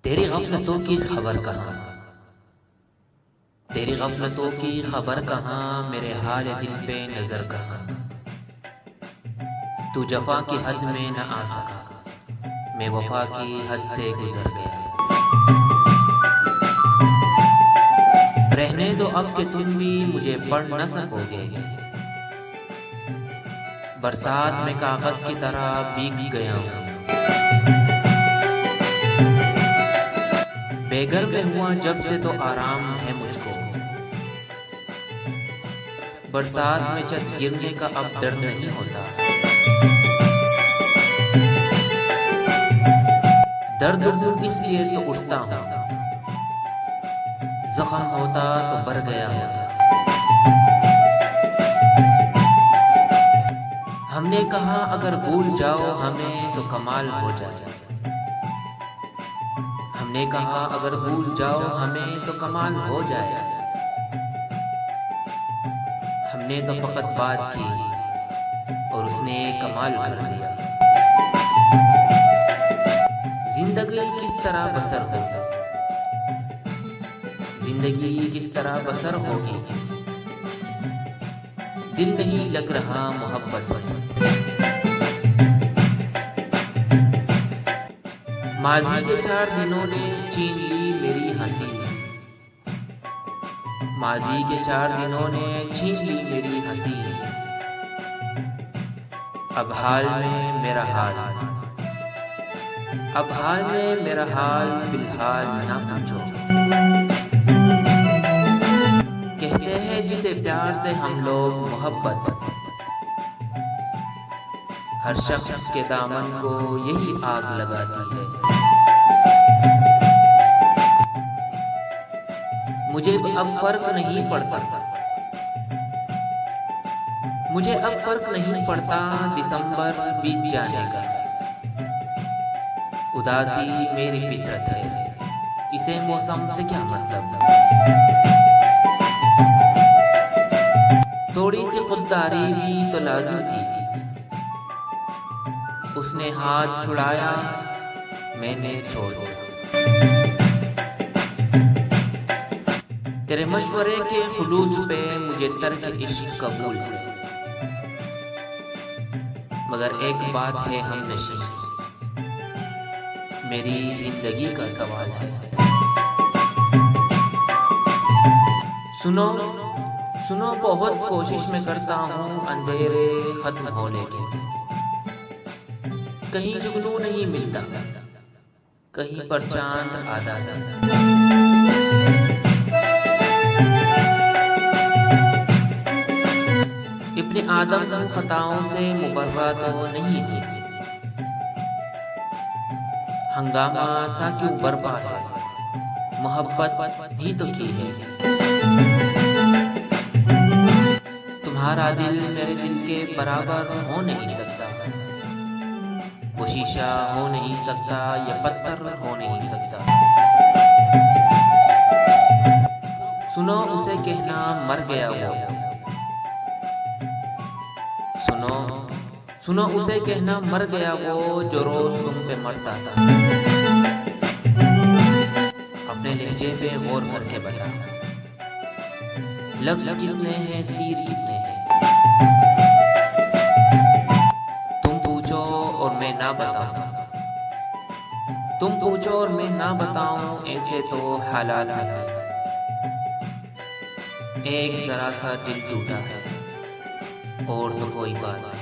तेरी गफलतों की खबर कहाँ, तेरी गफलतों की खबर कहाँ, मेरे हाल दिल पे नजर कहाँ। तू जफा की हद में न आ सका, मैं वफा की हद से गुजर गया। रहने दो अब कि तुम भी मुझे पढ़ न सकोगे, बरसात में कागज की तरह भीग गया हूँ। बेघर में हुआ जब से तो आराम है मुझको, बरसात में छत गिरने का अब डर नहीं होता। दर्द हूँ इसलिए तो उठता हूँ, जख्म होता तो भर गया होता। हमने कहा अगर भूल जाओ हमें तो कमाल हो जाए, हमने कहा अगर भूल जाओ हमें तो कमाल हो जाए। हमने तो फकत बात की और उसने कमाल कर दिया। जिंदगी किस तरह बसर होगी, जिंदगी किस तरह बसर होगी, दिल नहीं लग रहा मोहब्बत में। माजी के 4 दिनों ने छीन ली मेरी हंसी, माजी के 4 दिनों ने छीन ली मेरी हंसी। अब हाल में मेरा हाल, अब हाल में मेरा हाल फिलहाल ना पूछो। कहते हैं जिसे प्यार से हम लोग मोहब्बत, हर शख्स के दामन को यही आग लगाती है। मुझे अब फर्क नहीं पड़ता, मुझे अब फर्क नहीं पड़ता दिसंबर बीत जाने का। उदासी मेरी फितरत है, इसे मौसम से क्या मतलब। थोड़ी सी खुददारी भी तो लाजिम थी, उसने हाथ छुड़ाया मैंने छोड़ दिया। तेरे मशवरे के खुलूस पे मुझे तर्क इश्क कबूल है, मगर एक बात है हम नशी, मेरी जिंदगी का सवाल है। सुनो सुनो बहुत कोशिश में करता हूँ अंधेरे खत्म होने की, कहीं जुगनू नहीं मिलता, कहीं पर चांद आधा। इब्ने आदम खताओं से मुबर्रा तो नहीं हुई, हंगामा सा क्यों बरपा है, मोहब्बत ही तो की है। तुम्हारा दिल मेरे दिल के बराबर हो नहीं सकता, वो शीशा हो नहीं सकता, ये पत्थर हो नहीं सकता। सुनो उसे कहना मर गया वो, सुनो सुनो उसे कहना मर गया वो जो रोज तुम पे मरता था। अपने लहजे पे गौर करके बता, लफ्ज कितने हैं तीर कितने हैं। तुम पूछो और मैं ना बताऊं, तुम पूछो और मैं ना बताऊं, ऐसे तो हालात हैं। एक जरा सा दिल टूटा है और तो कोई बात नहीं।